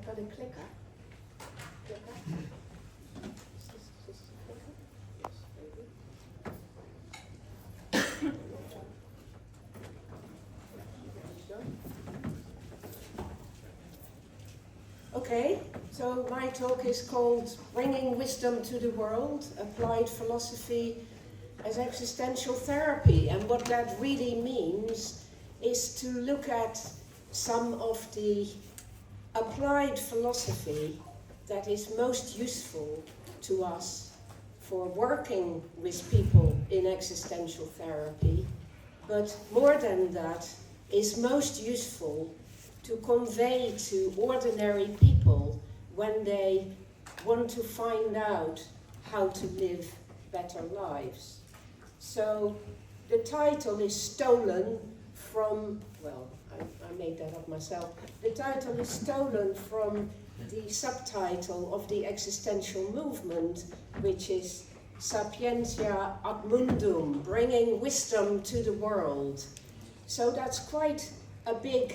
got a clicker. Clicker. Is this a clicker? Yes, maybe. Okay, so my talk is called Bringing Wisdom to the World, Applied Philosophy as Existential Therapy. And what that really means is to look at some of the applied philosophy that is most useful to us for working with people in existential therapy, but more than that, is most useful to convey to ordinary people when they want to find out how to live better lives. So the title is stolen from, well, I made that up myself. The title is stolen from the subtitle of the existential movement, which is Sapientia ad Mundum, bringing wisdom to the world. So that's quite a big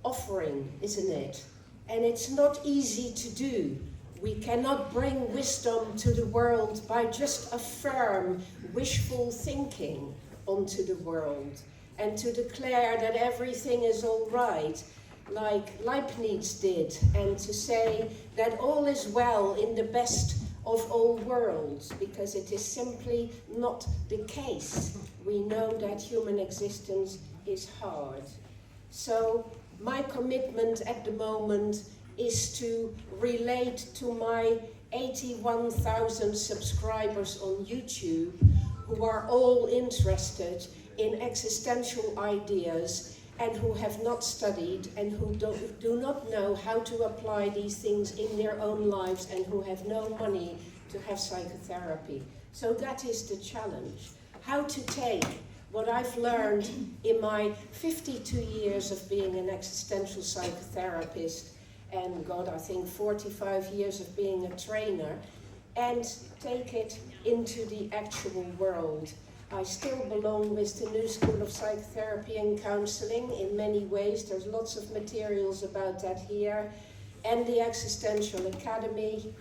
offering, isn't it? And it's not easy to do. We cannot bring wisdom to the world by just affirm wishful thinking onto the world and to declare that everything is all right, like Leibniz did, and to say that all is well in the best of all worlds, because it is simply not the case. We know that human existence is hard. So my commitment at the moment is to relate to my 81,000 subscribers on YouTube who are all interested in existential ideas and who have not studied and who do not know how to apply these things in their own lives and who have no money to have psychotherapy. So that is the challenge. How to take what I've learned in my 52 years of being an existential psychotherapist, and God, I think 45 years of being a trainer, and take it into the actual world. I still belong with the New School of Psychotherapy and Counseling in many ways. There's lots of materials about that here, and the Existential Academy.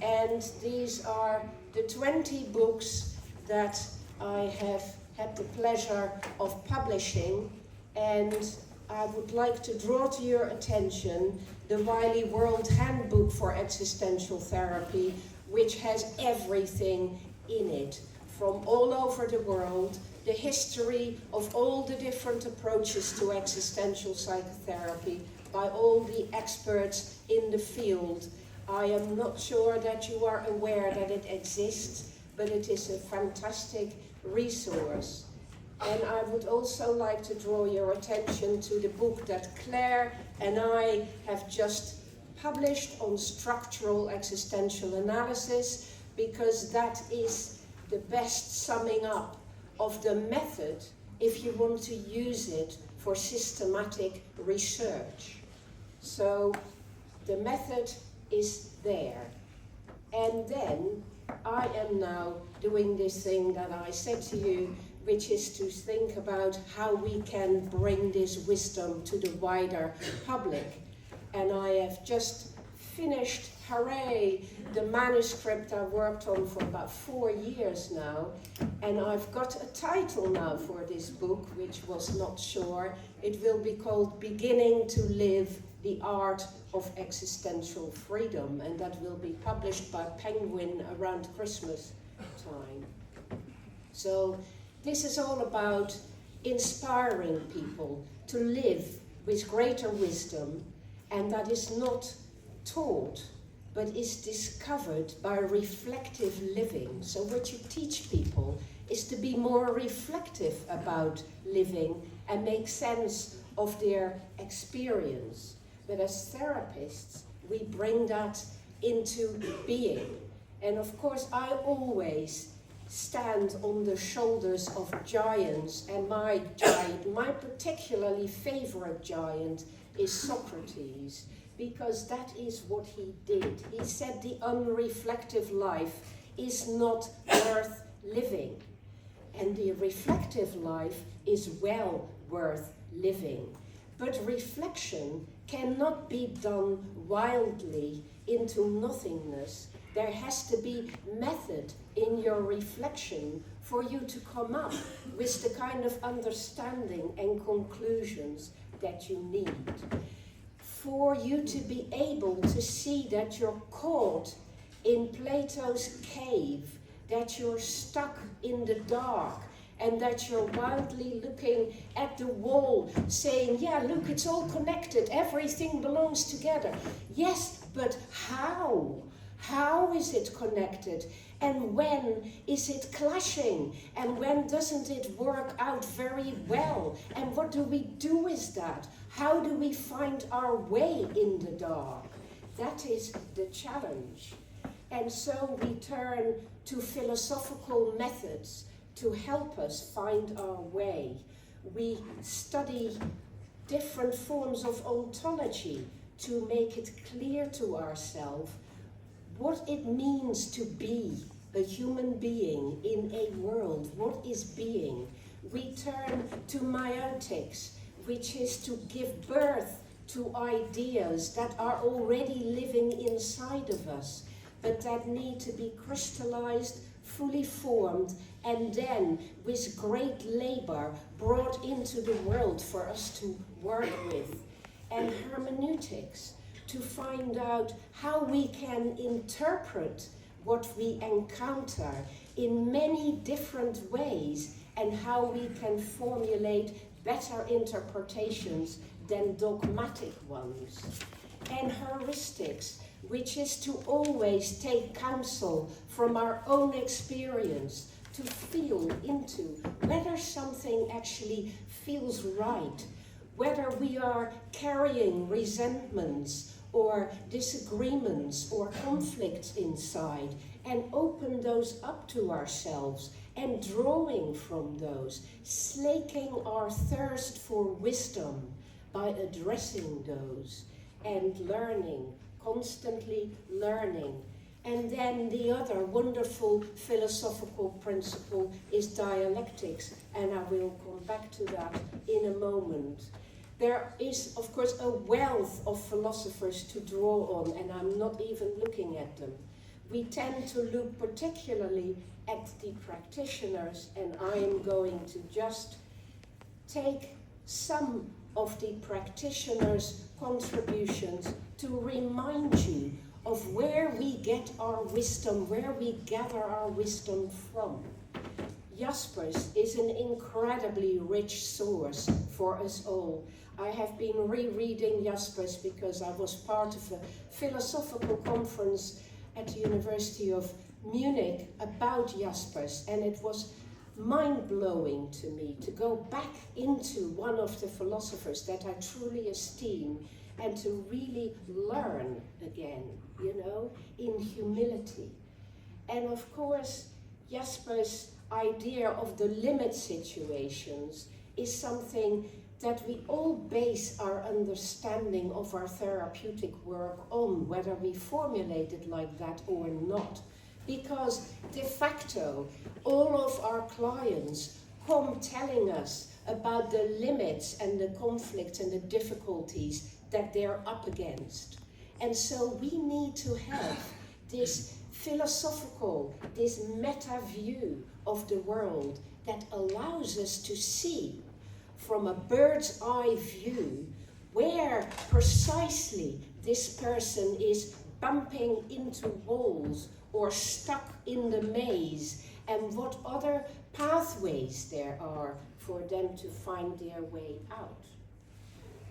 And these are the 20 books that I have had the pleasure of publishing, and I would like to draw to your attention the Wiley World Handbook for Existential Therapy, which has everything in it from all over the world, the history of all the different approaches to existential psychotherapy by all the experts in the field. I am not sure that you are aware that it exists, but it is a fantastic resource. And I would also like to draw your attention to the book that Claire and I have just published on structural existential analysis, because that is the best summing up of the method if you want to use it for systematic research. So the method is there. And then I am now doing this thing that I said to you, which is to think about how we can bring this wisdom to the wider public. And I have just finished, hooray, the manuscript I worked on for about 4 years now. And I've got a title now for this book, which was not sure. It will be called Beginning to Live the Art of Existential Freedom. And that will be published by Penguin around Christmas time. So this is all about inspiring people to live with greater wisdom, and that is not taught, but is discovered by reflective living. So what you teach people is to be more reflective about living and make sense of their experience. But as therapists, we bring that into being. And of course, I always stand on the shoulders of giants, and my giant, my particularly favorite giant, is Socrates, because that is what he did. He said the unreflective life is not worth living, and the reflective life is well worth living. But reflection cannot be done wildly into nothingness. There has to be method in your reflection for you to come up with the kind of understanding and conclusions that you need. For you to be able to see that you're caught in Plato's cave, that you're stuck in the dark, and that you're wildly looking at the wall, saying, yeah, look, it's all connected, everything belongs together. Yes, but how? How is it connected? And when is it clashing? And when doesn't it work out very well? And what do we do with that? How do we find our way in the dark? That is the challenge. And so we turn to philosophical methods to help us find our way. We study different forms of ontology to make it clear to ourselves what it means to be a human being in a world. What is being? We turn to meiotics, which is to give birth to ideas that are already living inside of us, but that need to be crystallized, fully formed, and then with great labor brought into the world for us to work with. And hermeneutics, to find out how we can interpret what we encounter in many different ways, and how we can formulate better interpretations than dogmatic ones. And heuristics, which is to always take counsel from our own experience, to feel into whether something actually feels right, whether we are carrying resentments or disagreements or conflicts inside, and open those up to ourselves and drawing from those, slaking our thirst for wisdom by addressing those and learning, constantly learning. And then the other wonderful philosophical principle is dialectics, and I will come back to that in a moment. There is, of course, a wealth of philosophers to draw on, and I'm not even looking at them. We tend to look particularly at the practitioners, and I am going to just take some of the practitioners' contributions to remind you of where we get our wisdom, where we gather our wisdom from. Jaspers is an incredibly rich source for us all. I have been rereading Jaspers because I was part of a philosophical conference at the University of Munich about Jaspers, and it was mind-blowing to me to go back into one of the philosophers that I truly esteem and to really learn again, in humility. And of course, Jaspers' idea of the limit situations is something that we all base our understanding of our therapeutic work on, whether we formulate it like that or not. Because de facto, all of our clients come telling us about the limits and the conflicts and the difficulties that they're up against. And so we need to have this philosophical, this meta view of the world that allows us to see from a bird's eye view where precisely this person is bumping into walls or stuck in the maze, and what other pathways there are for them to find their way out.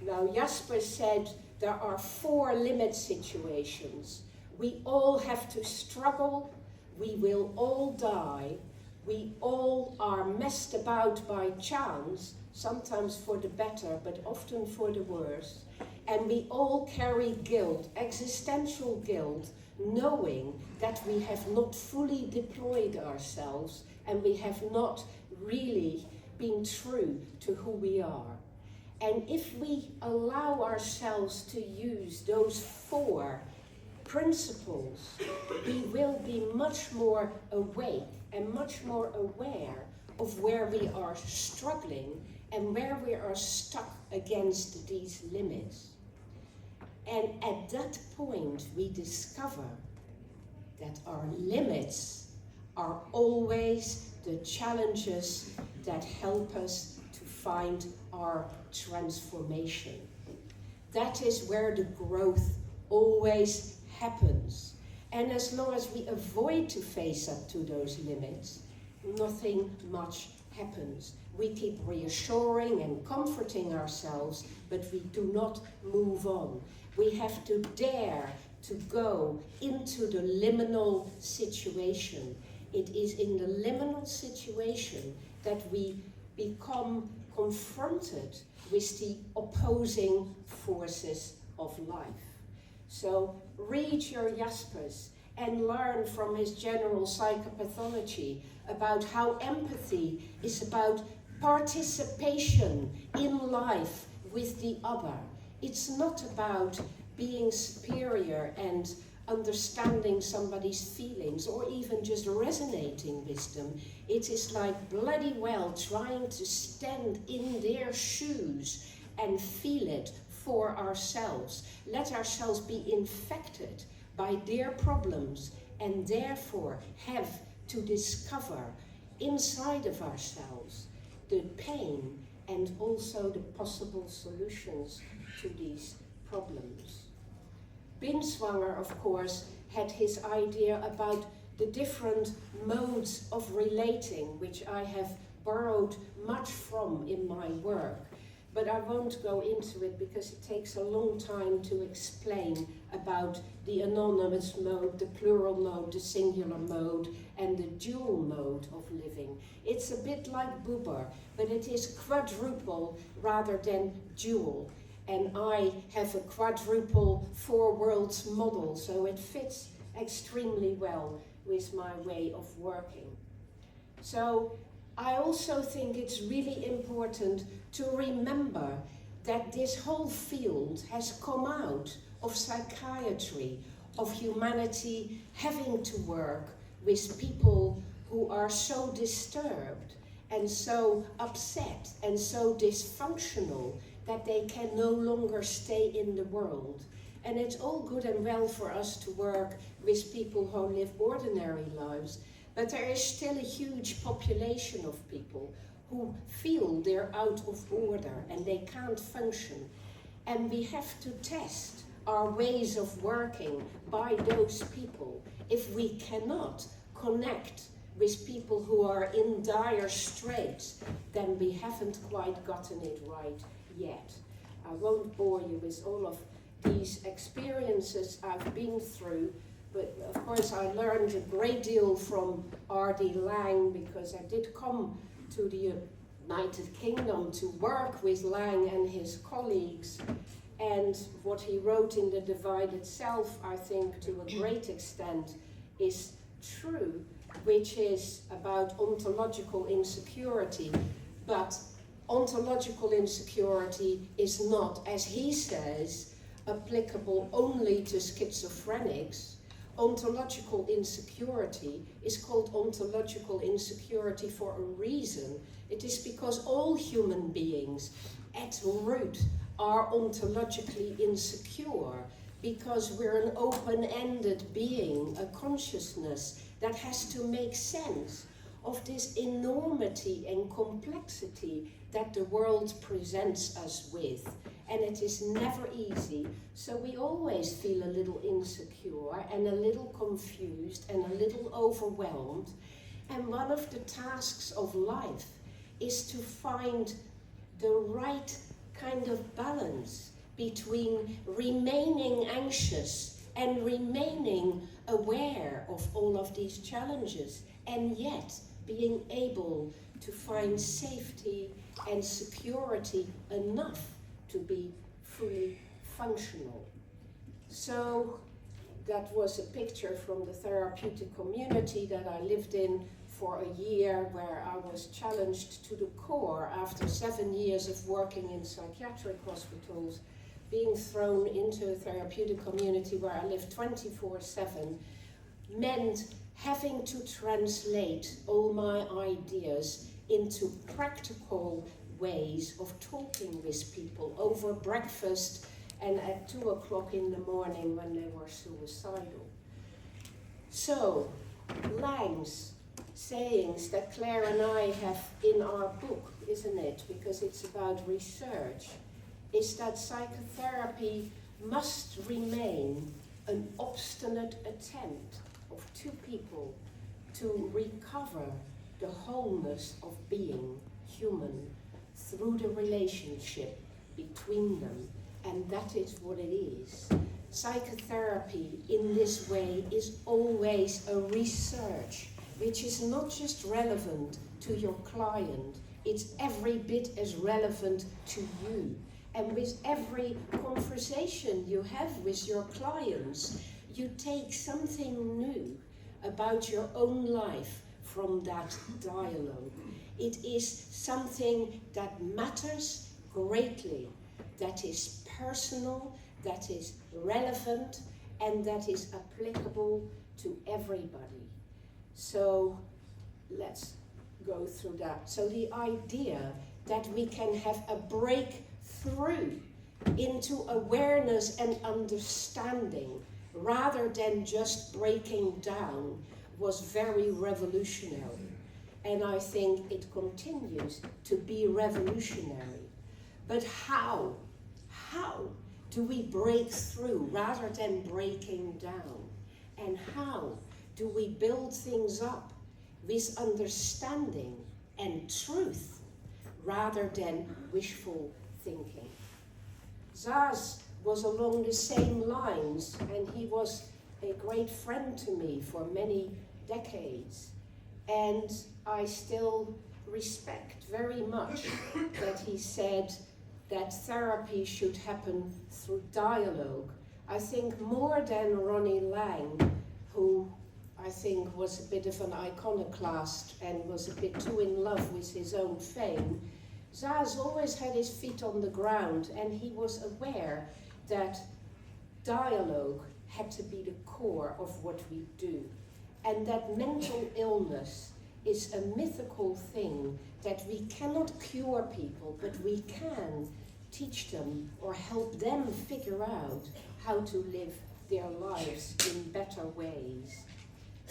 Now, Jasper said there are 4 limit situations. We all have to struggle, we will all die, we all are messed about by chance, sometimes for the better, but often for the worse, and we all carry guilt, existential guilt, knowing that we have not fully deployed ourselves and we have not really been true to who we are. And if we allow ourselves to use those 4 principles, we will be much more awake and much more aware of where we are struggling and where we are stuck against these limits. And at that point, we discover that our limits are always the challenges that help us to find our transformation. That is where the growth always happens. And as long as we avoid to face up to those limits, nothing much happens. We keep reassuring and comforting ourselves, but we do not move on. We have to dare to go into the liminal situation. It is in the liminal situation that we become confronted with the opposing forces of life. So read your Jaspers and learn from his general psychopathology about how empathy is about participation in life with the other. It's not about being superior and understanding somebody's feelings or even just resonating with them. It is like bloody well trying to stand in their shoes and feel it for ourselves. Let ourselves be infected by their problems and therefore have to discover inside of ourselves the pain and also the possible solutions to these problems. Binswanger, of course, had his idea about the different modes of relating, which I have borrowed much from in my work. But I won't go into it because it takes a long time to explain about the anonymous mode, the plural mode, the singular mode, and the dual mode of living. It's a bit like Buber, but it is quadruple rather than dual. And I have a quadruple four worlds model, so it fits extremely well with my way of working. So I also think it's really important to remember that this whole field has come out of psychiatry, of humanity having to work with people who are so disturbed and so upset and so dysfunctional that they can no longer stay in the world. And it's all good and well for us to work with people who live ordinary lives, but there is still a huge population of people who feel they're out of order and they can't function. And we have to test our ways of working by those people. If we cannot connect with people who are in dire straits, then we haven't quite gotten it right yet. I won't bore you with all of these experiences I've been through, but of course I learned a great deal from R.D. Laing because I did come to the United Kingdom to work with Laing and his colleagues, and what he wrote in The Divided Self, I think to a great extent is true, which is about ontological insecurity. But ontological insecurity is not, as he says, applicable only to schizophrenics. Ontological insecurity is called ontological insecurity for a reason. It is because all human beings at root are ontologically insecure, because we're an open-ended being, a consciousness that has to make sense of this enormity and complexity that the world presents us with. And it is never easy, so we always feel a little insecure and a little confused and a little overwhelmed. And one of the tasks of life is to find the right kind of balance between remaining anxious and remaining aware of all of these challenges, and yet being able to find safety and security enough to be fully functional. So that was a picture from the therapeutic community that I lived in for a year, where I was challenged to the core after 7 years of working in psychiatric hospitals, being thrown into a therapeutic community where I lived 24/7, meant having to translate all my ideas into practical ways of talking with people over breakfast and at 2 o'clock in the morning when they were suicidal. So, Lang's sayings that Claire and I have in our book, isn't it, because it's about research, is that psychotherapy must remain an obstinate attempt of two people to recover the wholeness of being human through the relationship between them, and that is what it is. Psychotherapy in this way is always a research which is not just relevant to your client, it's every bit as relevant to you. And with every conversation you have with your clients, you take something new about your own life from that dialogue. It is something that matters greatly, that is personal, that is relevant, and that is applicable to everybody. So let's go through that. So the idea that we can have a breakthrough into awareness and understanding rather than just breaking down was very revolutionary. And I think it continues to be revolutionary. But how? How do we break through rather than breaking down? And how do we build things up with understanding and truth rather than wishful thinking? Zaz was along the same lines, and he was a great friend to me for many decades. And I still respect very much that he said that therapy should happen through dialogue. I think more than Ronnie Lang, who I think was a bit of an iconoclast and was a bit too in love with his own fame, Zaz always had his feet on the ground, and he was aware that dialogue had to be the core of what we do. And that mental illness is a mythical thing that we cannot cure people, but we can teach them or help them figure out how to live their lives in better ways.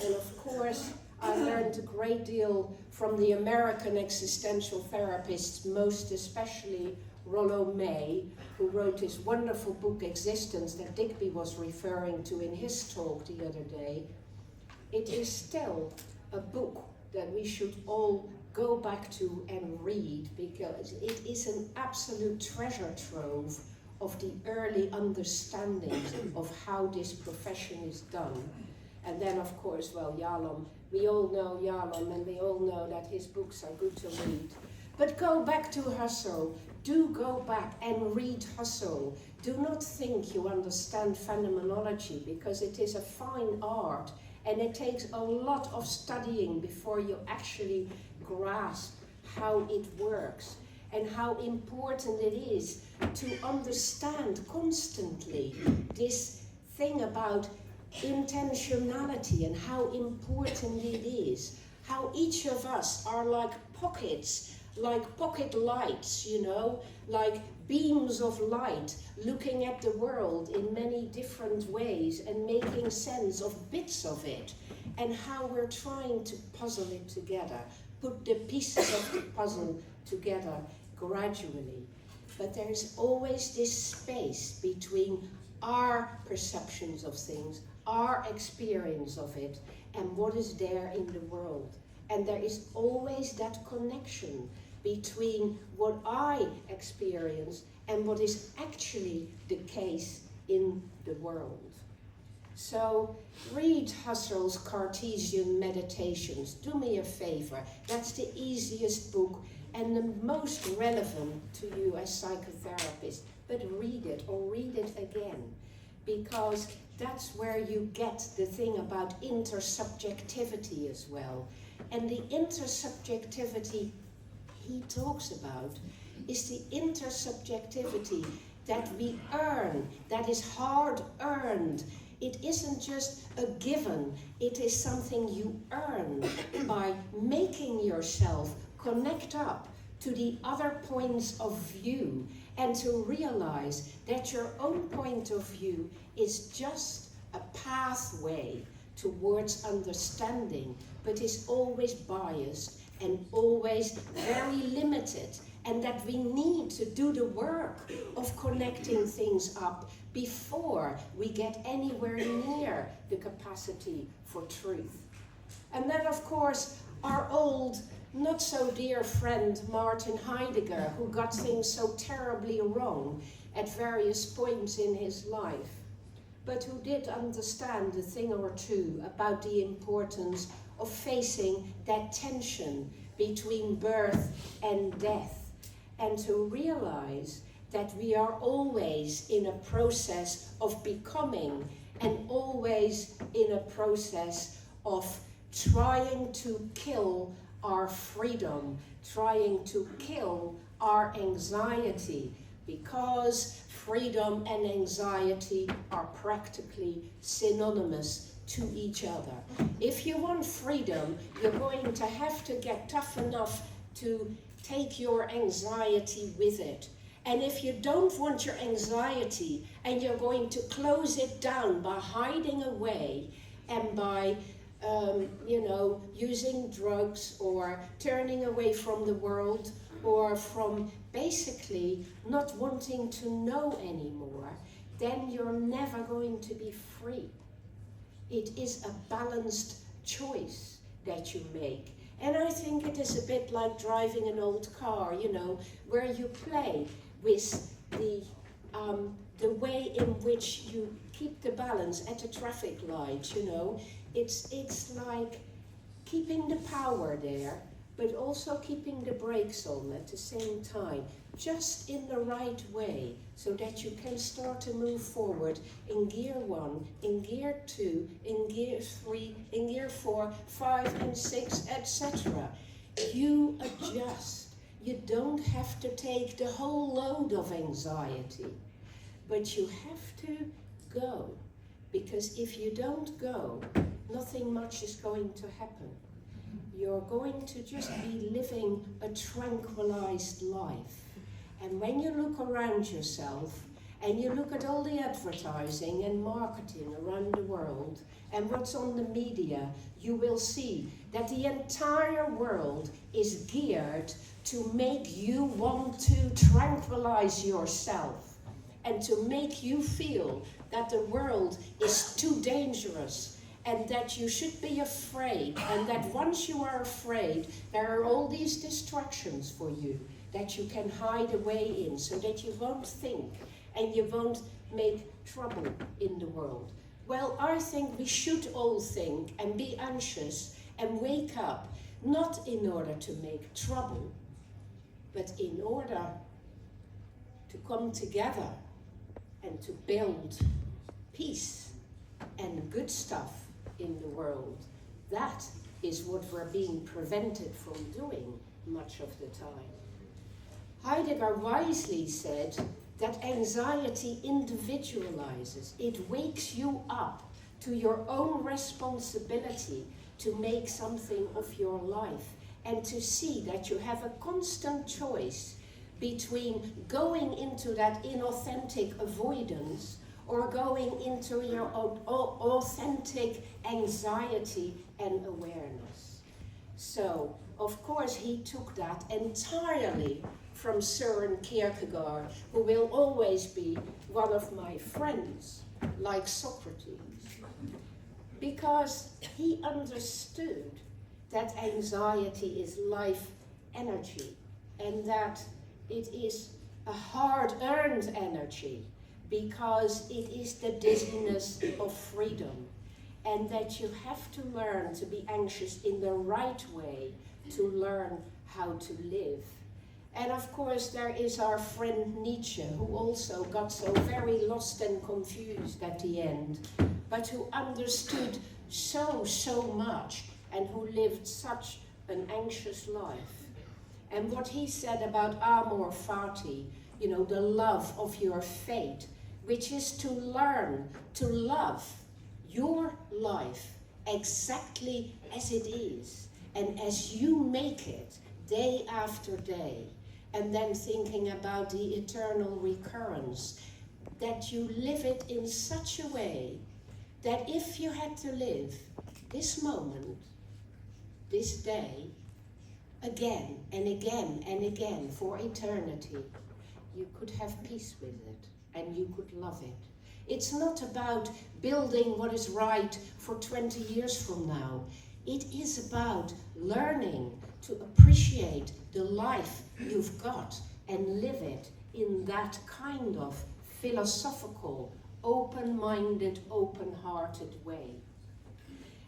And of course, I learned a great deal from the American existential therapists, most especially Rollo May, who wrote his wonderful book, Existence, that Digby was referring to in his talk the other day. It is still a book that we should all go back to and read, because it is an absolute treasure trove of the early understandings of how this profession is done. And then, of course, well, Yalom, we all know Yalom, and we all know that his books are good to read. But go back to Husserl. Do go back and read Husserl. Do not think you understand phenomenology, because it is a fine art, and it takes a lot of studying before you actually grasp how it works and how important it is to understand constantly this thing about intentionality and how important it is, how each of us are like pockets, like pocket lights, you know, like beams of light, looking at the world in many different ways and making sense of bits of it, and how we're trying to puzzle it together, put the pieces of the puzzle together gradually. But there's always this space between our perceptions of things, our experience of it, and what is there in the world. And there is always that connection between what I experience and what is actually the case in the world. So read Husserl's Cartesian Meditations. Do me a favor. That's the easiest book and the most relevant to you as psychotherapist. But read it, or read it again, because that's where you get the thing about intersubjectivity as well. And the intersubjectivity he talks about is the intersubjectivity that we earn, that is hard earned. It isn't just a given, it is something you earn by making yourself connect up to the other points of view and to realize that your own point of view is just a pathway towards understanding, but is always biased and always very limited, and that we need to do the work of connecting things up before we get anywhere near the capacity for truth. And then, of course, our old, not so dear friend Martin Heidegger, who got things so terribly wrong at various points in his life, but who did understand a thing or two about the importance of facing that tension between birth and death, and to realize that we are always in a process of becoming and always in a process of trying to kill our freedom, trying to kill our anxiety, because freedom and anxiety are practically synonymous to each other. If you want freedom, you're going to have to get tough enough to take your anxiety with it. And if you don't want your anxiety and you're going to close it down by hiding away and by using drugs or turning away from the world or from basically not wanting to know anymore, then you're never going to be free. It is a balanced choice that you make. And I think it is a bit like driving an old car, where you play with the way in which you keep the balance at a traffic light, It's like keeping the power there, but also keeping the brakes on at the same time, just in the right way, so that you can start to move forward in gear 1, in gear 2, in gear 3, in gear 4, 5 and 6, etc. You adjust. You don't have to take the whole load of anxiety, but you have to go, because if you don't go, nothing much is going to happen. You're going to just be living a tranquilized life. And when you look around yourself and you look at all the advertising and marketing around the world and what's on the media, you will see that the entire world is geared to make you want to tranquilize yourself and to make you feel that the world is too dangerous and that you should be afraid, and that once you are afraid, there are all these distractions for you that you can hide away in, so that you won't think and you won't make trouble in the world. Well, I think we should all think and be anxious and wake up, not in order to make trouble, but in order to come together and to build peace and good stuff in the world. That is what we're being prevented from doing much of the time. Heidegger wisely said that anxiety individualizes. It wakes you up to your own responsibility to make something of your life and to see that you have a constant choice between going into that inauthentic avoidance or going into your own authentic anxiety and awareness. So, of course, he took that entirely from Søren Kierkegaard, who will always be one of my friends, like Socrates, because he understood that anxiety is life energy and that it is a hard-earned energy, because it is the dizziness of freedom, and that you have to learn to be anxious in the right way to learn how to live. And of course there is our friend Nietzsche, who also got so very lost and confused at the end, but who understood so much and who lived such an anxious life. And what he said about amor fati, the love of your fate, which is to learn to love your life exactly as it is and as you make it, day after day, and then thinking about the eternal recurrence, that you live it in such a way that if you had to live this moment, this day, again and again and again for eternity, you could have peace with it and you could love it. It's not about building what is right for 20 years from now. It is about learning to appreciate the life you've got and live it in that kind of philosophical, open-minded, open-hearted way.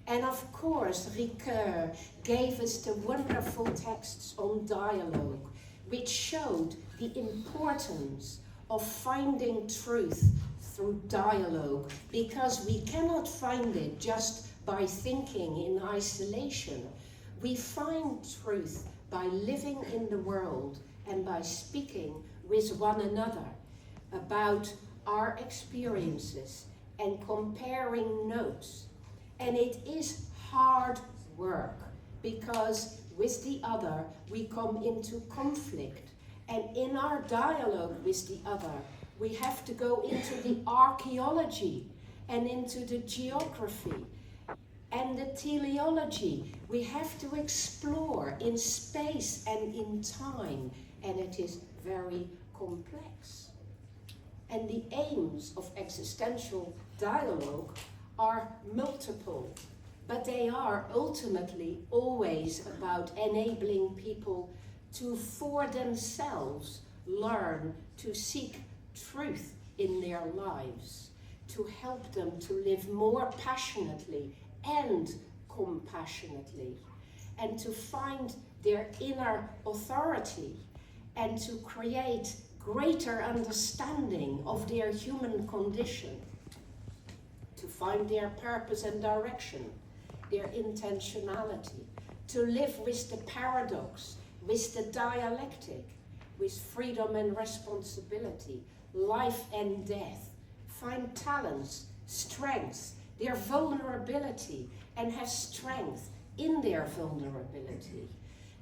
And of course, Ricoeur gave us the wonderful texts on dialogue, which showed the importance of finding truth through dialogue, because we cannot find it just by thinking in isolation. We find truth by living in the world and by speaking with one another about our experiences and comparing notes. And it is hard work, because with the other we come into conflict, and in our dialogue with the other we have to go into the archaeology and into the geography and the teleology. We have to explore in space and in time, and it is very complex. And the aims of existential dialogue are multiple, but they are ultimately always about enabling people to, for themselves, learn to seek truth in their lives, to help them to live more passionately and compassionately, and to find their inner authority, and to create greater understanding of their human condition, to find their purpose and direction, their intentionality, to live with the paradox, with the dialectic, with freedom and responsibility, life and death, find talents, strengths, their vulnerability, and have strength in their vulnerability.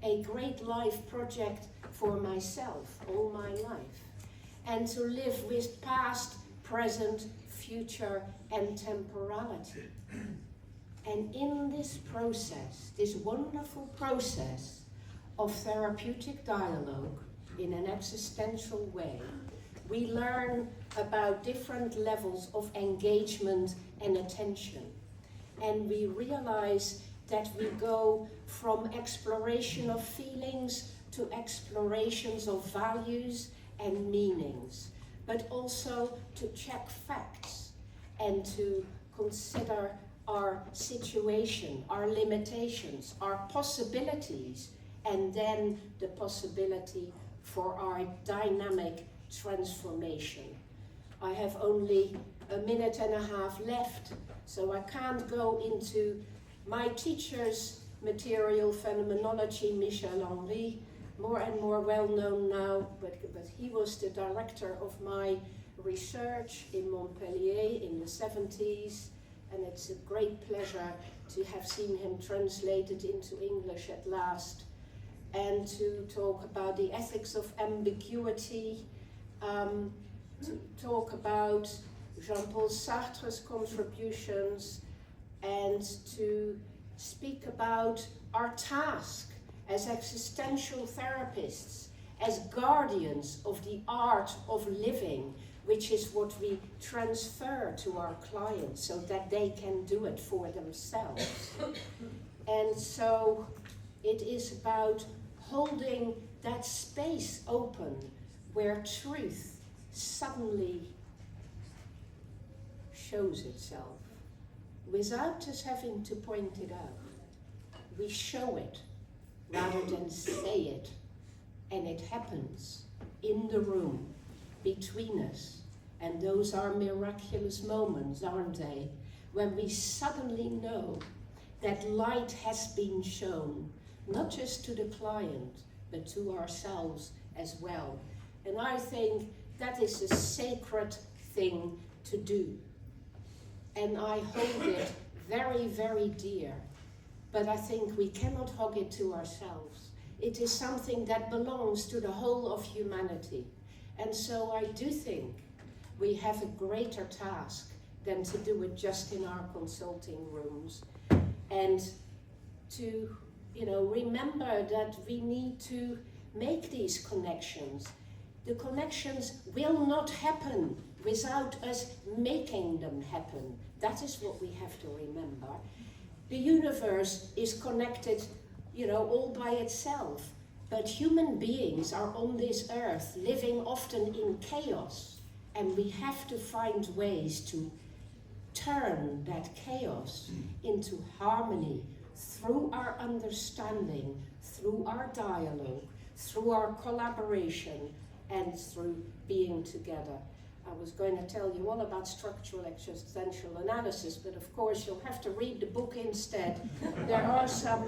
A great life project for myself all my life. And to live with past, present, future, and temporality. And in this process, this wonderful process of therapeutic dialogue in an existential way, we learn about different levels of engagement and attention. And we realize that we go from exploration of feelings to explorations of values and meanings, but also to check facts and to consider our situation, our limitations, our possibilities, and then the possibility for our dynamic transformation. I have only a minute and a half left, so I can't go into my teacher's material, Phenomenology, Michel Henry, more and more well known now, but he was the director of my research in Montpellier in the 70s, and it's a great pleasure to have seen him translated into English at last, and to talk about the ethics of ambiguity, to talk about Jean-Paul Sartre's contributions, and to speak about our task as existential therapists, as guardians of the art of living, which is what we transfer to our clients so that they can do it for themselves. And so it is about holding that space open where truth suddenly shows itself without us having to point it out. We show it rather than say it, and it happens in the room between us. And those are miraculous moments, aren't they? When we suddenly know that light has been shown, not just to the client, but to ourselves as well. And I think that is a sacred thing to do. And I hold it very, very dear. But I think we cannot hug it to ourselves. It is something that belongs to the whole of humanity. And so I do think we have a greater task than to do it just in our consulting rooms. And to, remember that we need to make these connections. The connections will not happen without us making them happen. That is what we have to remember. The universe is connected, all by itself. But human beings are on this earth living often in chaos. And we have to find ways to turn that chaos into harmony through our understanding, through our dialogue, through our collaboration, and through being together. I was going to tell you all about structural existential analysis, but of course you'll have to read the book instead. There are some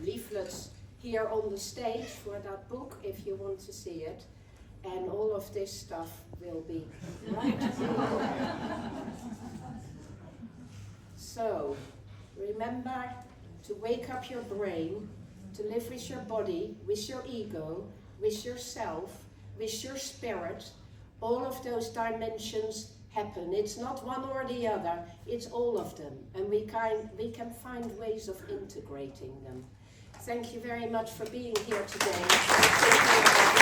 leaflets here on the stage for that book if you want to see it. And all of this stuff will be right here. So, remember to wake up your brain, to live with your body, with your ego, with yourself, with your spirit. All of those dimensions happen. It's not one or the other, it's all of them. And we can find ways of integrating them. Thank you very much for being here today.